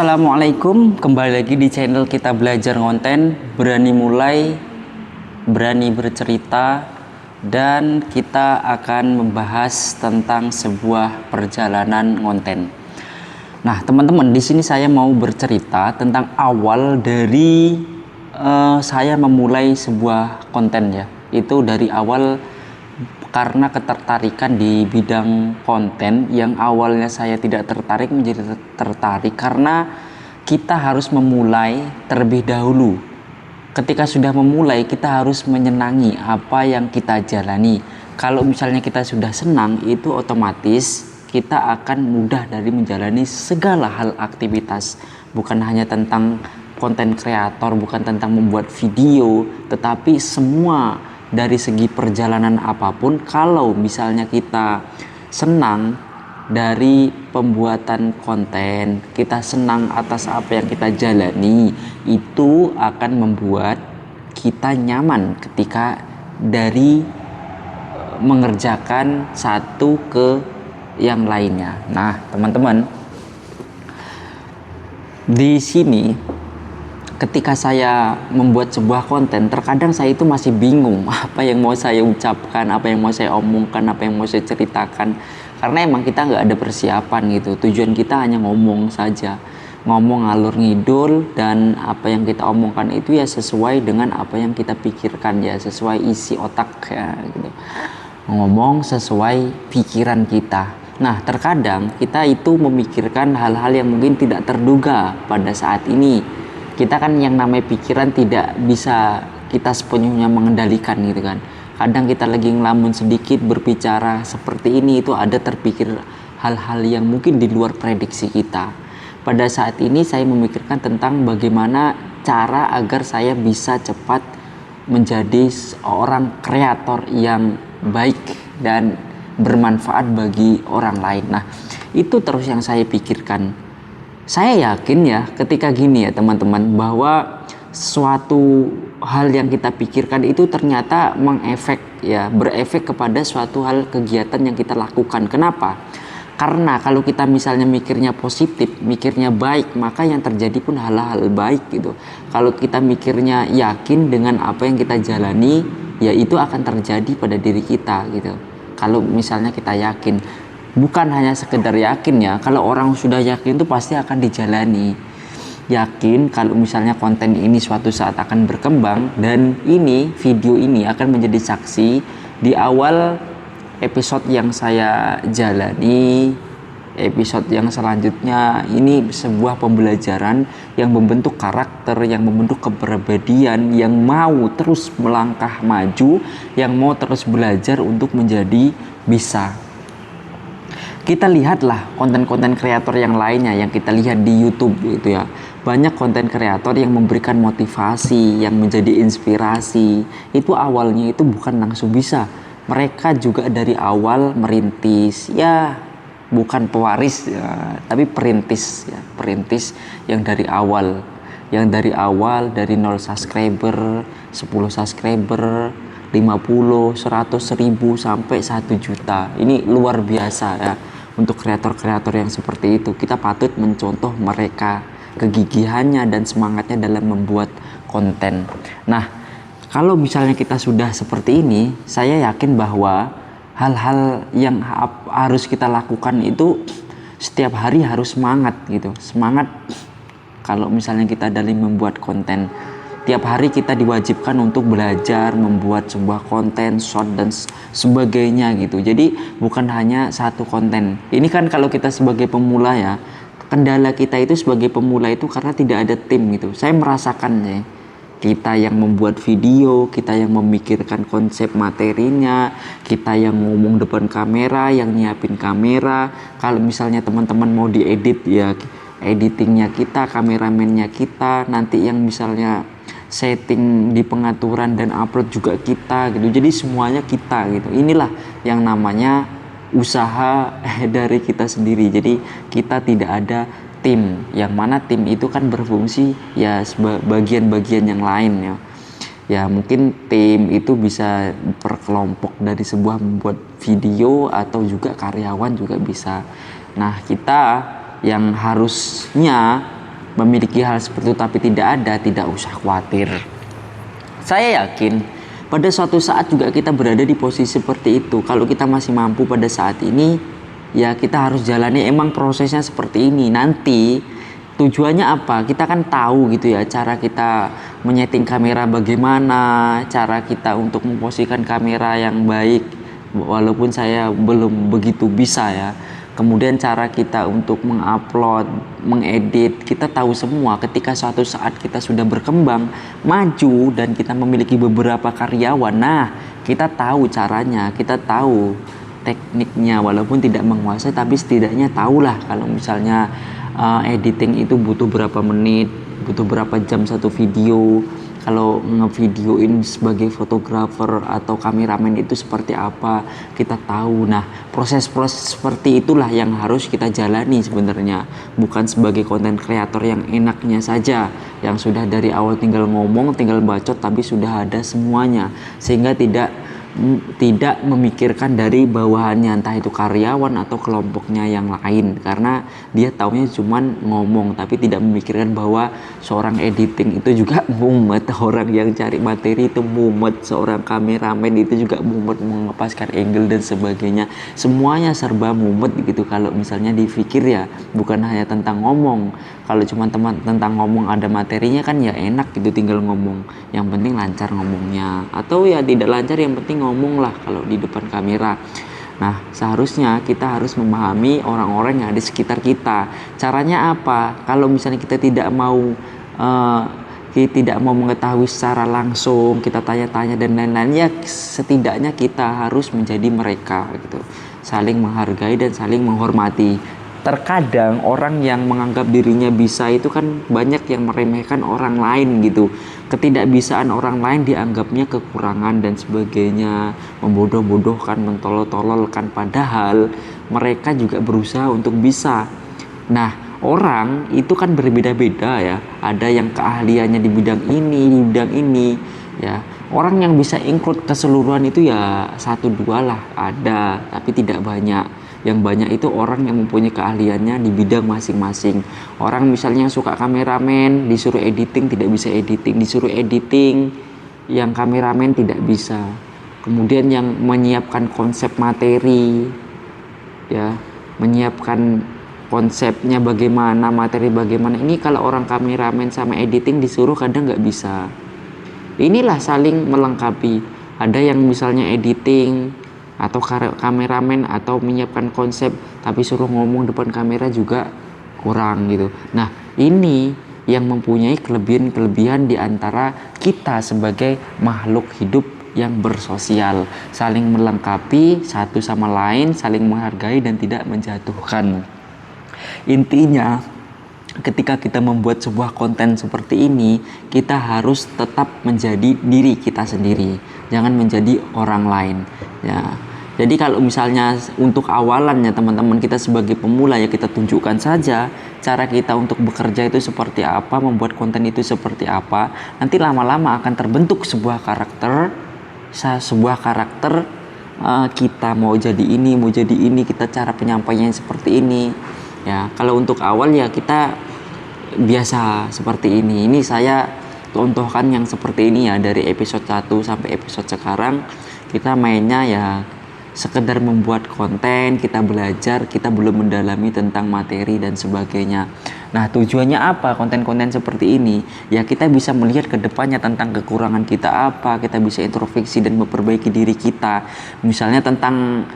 Assalamualaikum, kembali lagi di channel kita belajar konten, berani mulai, berani bercerita, dan kita akan membahas tentang sebuah perjalanan konten. Nah, teman-teman, di sini saya mau bercerita tentang awal dari saya memulai sebuah konten ya. Itu dari awal karena ketertarikan di bidang konten yang awalnya saya tidak tertarik menjadi tertarik karena kita harus memulai terlebih dahulu. Ketika sudah memulai, kita harus menyenangi apa yang kita jalani. Kalau misalnya kita sudah senang, itu otomatis kita akan mudah dari menjalani segala hal aktivitas. Bukan hanya tentang konten kreator, bukan tentang membuat video, tetapi semua dari segi perjalanan apapun. Kalau misalnya kita senang dari pembuatan konten, kita senang atas apa yang kita jalani, itu akan membuat kita nyaman ketika dari mengerjakan satu ke yang lainnya. Nah, teman-teman, di sini ketika saya membuat sebuah konten, terkadang saya itu masih bingung apa yang mau saya ucapkan, apa yang mau saya omongkan, apa yang mau saya ceritakan. Karena emang kita nggak ada persiapan gitu. Tujuan kita hanya ngomong saja, ngomong ngalur ngidul, dan apa yang kita omongkan itu ya sesuai dengan apa yang kita pikirkan, ya sesuai isi otak ya gitu. Ngomong sesuai pikiran kita. Nah, terkadang kita itu memikirkan hal-hal yang mungkin tidak terduga pada saat ini. Kita kan yang namanya pikiran tidak bisa kita sepenuhnya mengendalikan gitu kan. Kadang kita lagi ngelamun sedikit berbicara seperti ini, itu ada terpikir hal-hal yang mungkin di luar prediksi kita. Pada saat ini saya memikirkan tentang bagaimana cara agar saya bisa cepat menjadi seorang kreator yang baik dan bermanfaat bagi orang lain. Nah, itu terus yang saya pikirkan. Saya yakin ya ketika gini ya teman-teman, bahwa suatu hal yang kita pikirkan itu ternyata berefek kepada suatu hal kegiatan yang kita lakukan. Kenapa? Karena kalau kita misalnya mikirnya positif, mikirnya baik, maka yang terjadi pun hal-hal baik gitu. Kalau kita mikirnya yakin dengan apa yang kita jalani, ya itu akan terjadi pada diri kita gitu. Kalau misalnya kita yakin, bukan hanya sekedar yakin ya, kalau orang sudah yakin itu pasti akan dijalani. Yakin kalau misalnya konten ini suatu saat akan berkembang, dan ini video ini akan menjadi saksi di awal episode yang saya jalani. Episode yang selanjutnya ini sebuah pembelajaran yang membentuk karakter, yang membentuk kepribadian, yang mau terus melangkah maju, yang mau terus belajar untuk menjadi bisa. Kita lihatlah konten-konten kreator yang lainnya yang kita lihat di YouTube gitu ya. Banyak konten kreator yang memberikan motivasi, yang menjadi inspirasi. Itu awalnya itu bukan langsung bisa. Mereka juga dari awal merintis, ya bukan pewaris ya, tapi perintis ya, perintis yang dari awal. Yang dari awal dari 0 subscriber, 10 subscriber, 50, 100, 1000 sampai 1 juta. Ini luar biasa ya. Untuk kreator-kreator yang seperti itu, kita patut mencontoh mereka, kegigihannya dan semangatnya dalam membuat konten. Nah, kalau misalnya kita sudah seperti ini, saya yakin bahwa hal-hal yang harus kita lakukan itu setiap hari harus semangat gitu. Semangat kalau misalnya kita dalam membuat konten. Tiap hari kita diwajibkan untuk belajar membuat sebuah konten, short dan sebagainya gitu. Jadi bukan hanya satu konten. Ini kan kalau kita sebagai pemula ya, kendala kita itu sebagai pemula itu karena tidak ada tim gitu. Saya merasakannya. Kita yang membuat video, kita yang memikirkan konsep materinya, kita yang ngomong depan kamera, yang nyiapin kamera. Kalau misalnya teman-teman mau diedit ya, editingnya kita, kameramennya kita, nanti yang misalnya setting di pengaturan dan upload juga kita gitu. Jadi semuanya kita gitu. Inilah yang namanya usaha dari kita sendiri. Jadi kita tidak ada tim, yang mana tim itu kan berfungsi ya bagian-bagian yang lain ya. Ya mungkin tim itu bisa berkelompok dari sebuah membuat video, atau juga karyawan juga bisa. Nah, kita yang harusnya memiliki hal seperti itu tapi tidak ada, tidak usah khawatir. Saya yakin pada suatu saat juga kita berada di posisi seperti itu. Kalau kita masih mampu pada saat ini, ya kita harus jalani, emang prosesnya seperti ini. Nanti tujuannya apa? Kita kan tahu gitu ya, cara kita menyeting kamera bagaimana, cara kita untuk memposisikan kamera yang baik, walaupun saya belum begitu bisa ya. Kemudian cara kita untuk mengupload, mengedit, kita tahu semua. Ketika suatu saat kita sudah berkembang, maju, dan kita memiliki beberapa karyawan, nah kita tahu caranya, kita tahu tekniknya, walaupun tidak menguasai tapi setidaknya tahulah kalau misalnya editing itu butuh berapa menit, butuh berapa jam satu video. Kalau ngevideoin sebagai fotografer atau kameramen itu seperti apa, kita tahu. Nah, proses-proses seperti itulah yang harus kita jalani sebenarnya, bukan sebagai konten kreator yang enaknya saja, yang sudah dari awal tinggal ngomong, tinggal bacot, tapi sudah ada semuanya, sehingga tidak memikirkan dari bawahannya, entah itu karyawan atau kelompoknya yang lain, karena dia taunya cuman ngomong tapi tidak memikirkan bahwa seorang editing itu juga mumet, orang yang cari materi itu mumet, seorang kameramen itu juga mumet mengepaskan angle dan sebagainya, semuanya serba mumet gitu. Kalau misalnya dipikir ya bukan hanya tentang ngomong, kalau cuma tentang ngomong ada materinya kan ya enak gitu, tinggal ngomong, yang penting lancar ngomongnya, atau ya tidak lancar yang penting ngomong lah kalau di depan kamera. Nah, seharusnya kita harus memahami orang-orang yang ada di sekitar kita. Caranya apa? Kalau misalnya kita tidak mau mengetahui secara langsung, kita tanya-tanya dan lain-lain, ya setidaknya kita harus menjadi mereka gitu. Saling menghargai dan saling menghormati. Terkadang orang yang menganggap dirinya bisa itu kan banyak yang meremehkan orang lain gitu. Ketidakbisaan orang lain dianggapnya kekurangan dan sebagainya, membodoh-bodohkan, mentolol-tololkan, padahal mereka juga berusaha untuk bisa. Nah, orang itu kan berbeda-beda ya, ada yang keahliannya di bidang ini ya. Orang yang bisa include keseluruhan itu ya 1-2 lah ada, tapi tidak banyak. Yang banyak itu orang yang mempunyai keahliannya di bidang masing-masing. Orang misalnya suka kameramen, disuruh editing tidak bisa editing, disuruh editing yang kameramen tidak bisa. Kemudian yang menyiapkan konsep materi ya, menyiapkan konsepnya bagaimana, materi bagaimana, ini kalau orang kameramen sama editing disuruh kadang nggak bisa. Inilah saling melengkapi. Ada yang misalnya editing atau kameramen atau menyiapkan konsep tapi suruh ngomong depan kamera juga kurang gitu. Nah, ini yang mempunyai kelebihan-kelebihan di antara kita sebagai makhluk hidup yang bersosial, saling melengkapi satu sama lain, saling menghargai dan tidak menjatuhkan. Intinya, ketika kita membuat sebuah konten seperti ini, kita harus tetap menjadi diri kita sendiri, jangan menjadi orang lain ya. Jadi kalau misalnya untuk awalannya teman-teman, kita sebagai pemula ya kita tunjukkan saja cara kita untuk bekerja itu seperti apa, membuat konten itu seperti apa. Nanti lama-lama akan terbentuk sebuah karakter, kita mau jadi ini, kita cara penyampaiannya seperti ini. Ya, kalau untuk awal ya kita biasa seperti ini. Ini saya contohkan yang seperti ini ya, dari episode 1 sampai episode sekarang kita mainnya ya sekedar membuat konten, kita belajar, kita belum mendalami tentang materi dan sebagainya. Nah, tujuannya apa konten-konten seperti ini? Ya kita bisa melihat ke depannya tentang kekurangan kita apa, kita bisa introspeksi dan memperbaiki diri kita. Misalnya tentang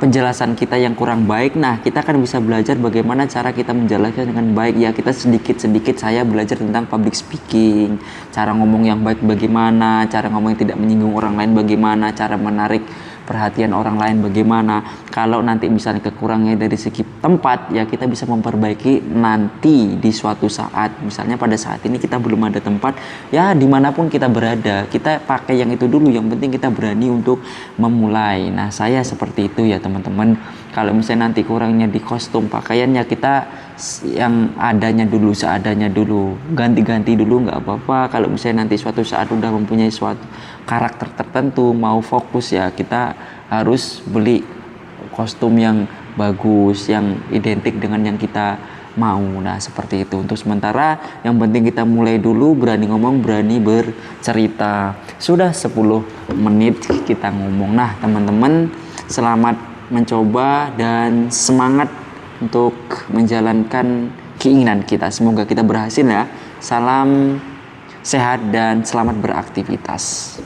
penjelasan kita yang kurang baik, nah kita kan bisa belajar bagaimana cara kita menjelaskan dengan baik. Ya kita sedikit-sedikit saya belajar tentang public speaking, cara ngomong yang baik bagaimana, cara ngomong yang tidak menyinggung orang lain bagaimana, cara menarik perhatian orang lain bagaimana. Kalau nanti misalnya kekurangannya dari segi tempat, ya kita bisa memperbaiki nanti di suatu saat. Misalnya pada saat ini kita belum ada tempat, ya dimanapun kita berada, kita pakai yang itu dulu, yang penting kita berani untuk memulai. Nah, saya seperti itu ya teman-teman. Kalau misalnya nanti kurangnya di kostum pakaian, ya kita yang adanya dulu, seadanya dulu, ganti-ganti dulu nggak apa-apa. Kalau misalnya nanti suatu saat udah mempunyai suatu karakter tertentu, mau fokus, ya kita harus beli kostum yang bagus, yang identik dengan yang kita mau. Nah seperti itu untuk sementara, yang penting kita mulai dulu, berani ngomong, berani bercerita. Sudah 10 menit kita ngomong. Nah teman-teman, selamat mencoba dan semangat untuk menjalankan keinginan kita. Semoga kita berhasil ya. Salam sehat dan selamat beraktivitas.